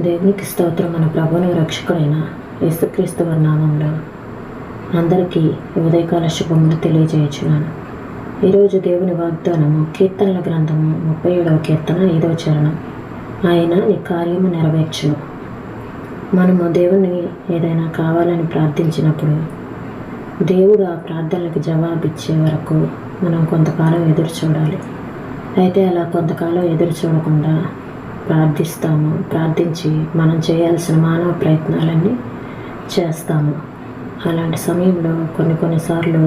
దేవునికి స్తోత్రం. మన ప్రభువుని రక్షకుడైన యేసుక్రీస్తు వారి నామంలో అందరికీ ఉదయకాల శుభములు తెలియజేయుచున్నాను. ఈరోజు దేవుని వాగ్దానము కీర్తనల గ్రంథము 37వ కీర్తన 5వ చరణం. ఆయన నీ కార్యము నెరవేర్చును. మనము దేవుని ఏదైనా కావాలని ప్రార్థించినప్పుడు దేవుడు ఆ ప్రార్థనలకు జవాబిచ్చే వరకు మనం కొంతకాలం ఎదురు చూడాలి. అయితే అలా కొంతకాలం ఎదురు చూడకుండా ప్రార్థించి మనం చేయాల్సిన మానవ ప్రయత్నాలన్నీ చేస్తాము. అలాంటి సమయంలో కొన్నిసార్లు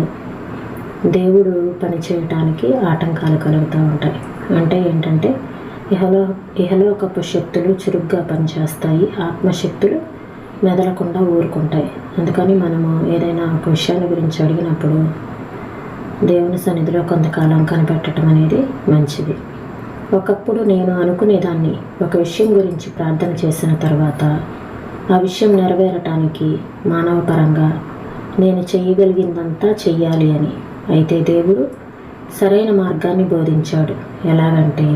దేవుడు పని చేయటానికి ఆటంకాలు కలుగుతూ ఉంటాయి. అంటే ఏంటంటే ఇహలోకపు శక్తులు చురుగ్గా పనిచేస్తాయి, ఆత్మశక్తులు మెదలకుండా ఊరుకుంటాయి. అందుకని మనము ఏదైనా ఒక విషయాన్ని గురించి అడిగినప్పుడు దేవుని సన్నిధిలో కొంతకాలం కనిపెట్టడం అనేది మంచిది. ఒకప్పుడు నేను అనుకునేదాన్ని, ఒక విషయం గురించి ప్రార్థన చేసిన తర్వాత ఆ విషయం నెరవేరటానికి మానవపరంగా నేను చేయగలిగిందంతా చెయ్యాలి అని. అయితే దేవుడు సరైన మార్గాన్ని బోధించాడు. ఎలాగంటే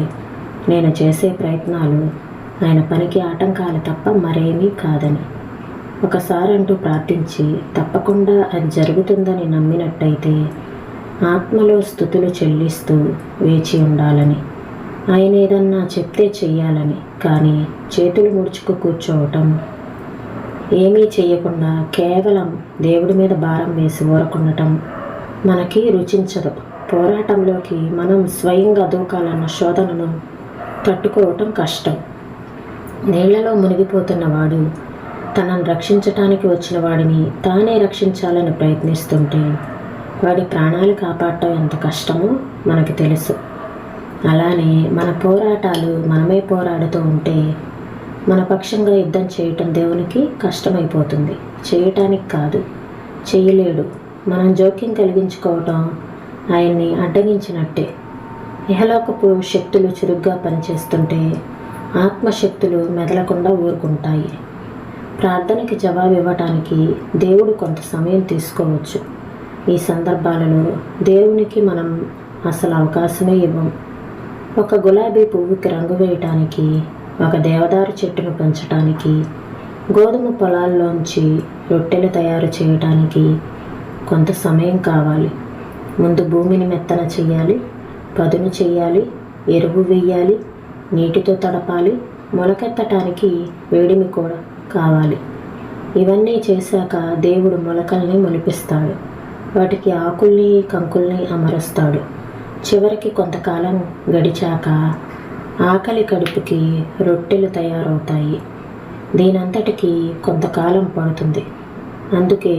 నేను చేసే ప్రయత్నాలు ఆయన పనికి ఆటంకాలు తప్ప మరేమీ కాదని. ఒకసారి అంటూ ప్రార్థించి తప్పకుండా అది జరుగుతుందని నమ్మినట్టయితే ఆత్మలో స్తుతులు చెల్లిస్తూ వేచి ఉండాలని. ఆయన ఏదన్నా చెప్తే చెయ్యాలని. కానీ చేతులు ముడుచుకు కూర్చోవటం, ఏమీ చెయ్యకుండా కేవలం దేవుడి మీద భారం వేసి ఊరకుండటం మనకి రుచించదు. పోరాటంలోకి మనం స్వయంగా దూకాలన్న శోధనను తట్టుకోవటం కష్టం. నీళ్లలో మునిగిపోతున్నవాడు తనను రక్షించటానికి వచ్చిన వాడిని తానే రక్షించాలని ప్రయత్నిస్తుంటే వాడి ప్రాణాలు కాపాడటం ఎంత కష్టమో మనకి తెలుసు. అలానే మన పోరాటాలు మనమే పోరాడుతూ ఉంటే మన పక్షంగా యుద్ధం చేయటం దేవునికి కష్టమైపోతుంది. చేయటానికి కాదు, చేయలేడు. మనం జోక్యం కలిగించుకోవటం ఆయన్ని అడ్డగించినట్టే. ఇహలోకపు శక్తులు చురుగ్గా పనిచేస్తుంటే ఆత్మశక్తులు మెదలకుండా ఊరుకుంటాయి. ప్రార్థనకి జవాబు ఇవ్వటానికి దేవుడు కొంత సమయం తీసుకోవచ్చు. ఈ సందర్భాలలో దేవునికి మనం అసలు అవకాశమే ఇవ్వం. ఒక గులాబీ పువ్వుకి రంగు వేయటానికి, ఒక దేవదారు చెట్టును పెంచటానికి, గోధుమ పొలాల్లోంచి రొట్టెలు తయారు చేయటానికి కొంత సమయం కావాలి. ముందు భూమిని మెత్తన చెయ్యాలి, పదును చెయ్యాలి, ఎరువు వేయాలి, నీటితో తడపాలి, మొలకెత్తటానికి వేడిమి కూడా కావాలి. ఇవన్నీ చేశాక దేవుడు మొలకల్ని మొలిపిస్తాడు. వాటికి ఆకుల్ని కంకుల్ని అమరుస్తాడు. చివరికి కొంతకాలం గడిచాక ఆకలి కడుపుకి రొట్టెలు తయారవుతాయి. దీనంతటికి కొంతకాలం పడుతుంది. అందుకే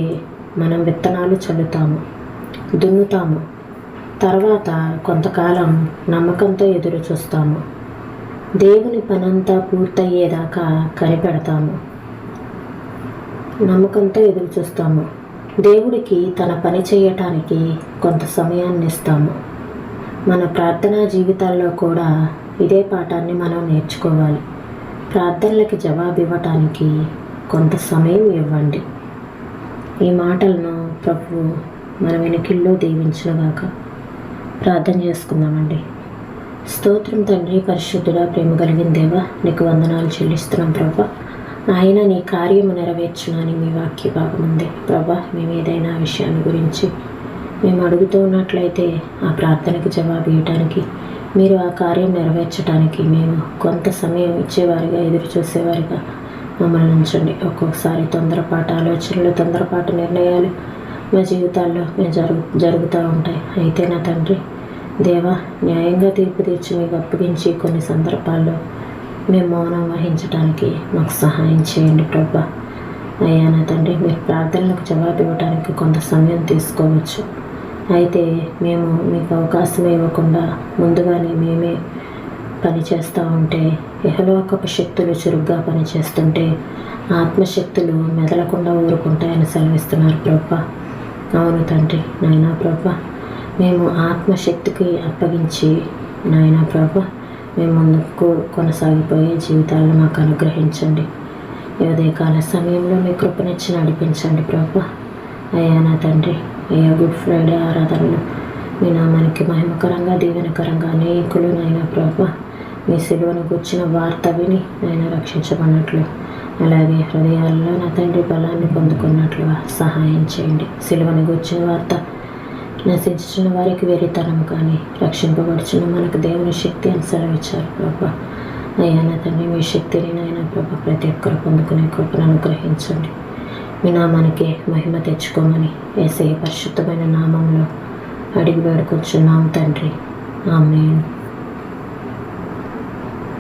మనం విత్తనాలు చల్లుతాము, దున్నుతాము. తర్వాత కొంతకాలం నమ్మకంతో ఎదురు చూస్తాము. దేవుని పనంతా పూర్తయ్యేదాకా కనిపెడతాము, నమ్మకంతో ఎదురు చూస్తాము. దేవుడికి తన పని చేయటానికి కొంత సమయాన్ని ఇస్తాము. మన ప్రార్థనా జీవితాల్లో కూడా ఇదే పాఠాన్ని మనం నేర్చుకోవాలి. ప్రార్థనలకి జవాబు ఇవ్వటానికి కొంత సమయం ఇవ్వండి. ఈ మాటలను ప్రభువు మన వెనుకల్లో దీవించునుగాక. ప్రార్థన చేసుకుందామండి. స్తోత్రం తండ్రి, పరిశుద్ధుడా, ప్రేమ కలిగిన దేవా, నీకు వందనాలు చెల్లిస్తున్నాం ప్రభా. ఆయన నీ కార్యము నెరవేర్చునని మీ వాక్య భాగం ఉంది ప్రభా. మేము ఏదైనా విషయాన్ని గురించి మేము అడుగుతూ ఉన్నట్లయితే ఆ ప్రార్థనకి జవాబు ఇవ్వటానికి, మీరు ఆ కార్యం నెరవేర్చడానికి మేము కొంత సమయం ఇచ్చేవారిగా, ఎదురు చూసేవారిగా మమ్మల్ని ఉంచండి. ఒక్కొక్కసారి తొందరపాటు ఆలోచనలు, తొందరపాటు నిర్ణయాలు మా జీవితాల్లో జరుగుతూ ఉంటాయి. అయితే నా తండ్రి దేవా, న్యాయంగా తీర్పు తీర్చి మీకు అప్పగించి కొన్ని సందర్భాల్లో మేము మౌనం వహించడానికి మాకు సహాయం చేయండి ప్రభా. అయ్యా నా తండ్రి, మీరు ప్రార్థనలకు జవాబు ఇవ్వడానికి కొంత సమయం తీసుకోవచ్చు. అయితే మేము మీకు అవకాశం ఇవ్వకుండా ముందుగానే మేమే పని చేస్తూ ఉంటే, ఇహలోకపు శక్తులు చురుగ్గా పనిచేస్తుంటే ఆత్మశక్తులు మెదలకుండా ఊరుకుంటాయని సెలవిస్తున్నారు ప్రభా. అవును తండ్రి, నాయనా ప్రభా, మేము ఆత్మశక్తికి అప్పగించి నాయనా ప్రభా మేము ముందుకు కొనసాగిపోయే జీవితాలను మాకు అనుగ్రహించండి. ఈ ఉదయకాల సమయంలో మీ కృపనిచ్చి నడిపించండి ప్రభా. అయ్యా నా తండ్రి, అయ్యా గుడ్ ఫ్రైడే ఆరాధనలు మీ నామానికి మహిమకరంగా, దీవెనకరంగా అనేకులు నైనా ప్రభా మీ సిలువను గుర్చిన వార్త విని ఆయన రక్షించబడినట్లు, అలాగే హృదయాల్లో నా తండ్రి బలాన్ని పొందుకున్నట్లుగా సహాయం చేయండి. సిలువను గుర్చిన వార్త నశించుచున్న వారికి వెరితనం కానీ రక్షింపబడుచున్న మనకు దేవుని శక్తి అని సెలవిచ్చారు ప్రభా. అయ్యా నా తండ్రి, మీ శక్తిని నాయన ప్రభా ప్రతి ఒక్కరు పొందుకునే కృపను అనుగ్రహించండి. మీ నామానికి మహిమ తెచ్చుకోమని యేసయ్య పరిశుద్ధమైన నామంలో అడిగి వేడుకొచ్చున్నాం తండ్రి. ఆమేన్.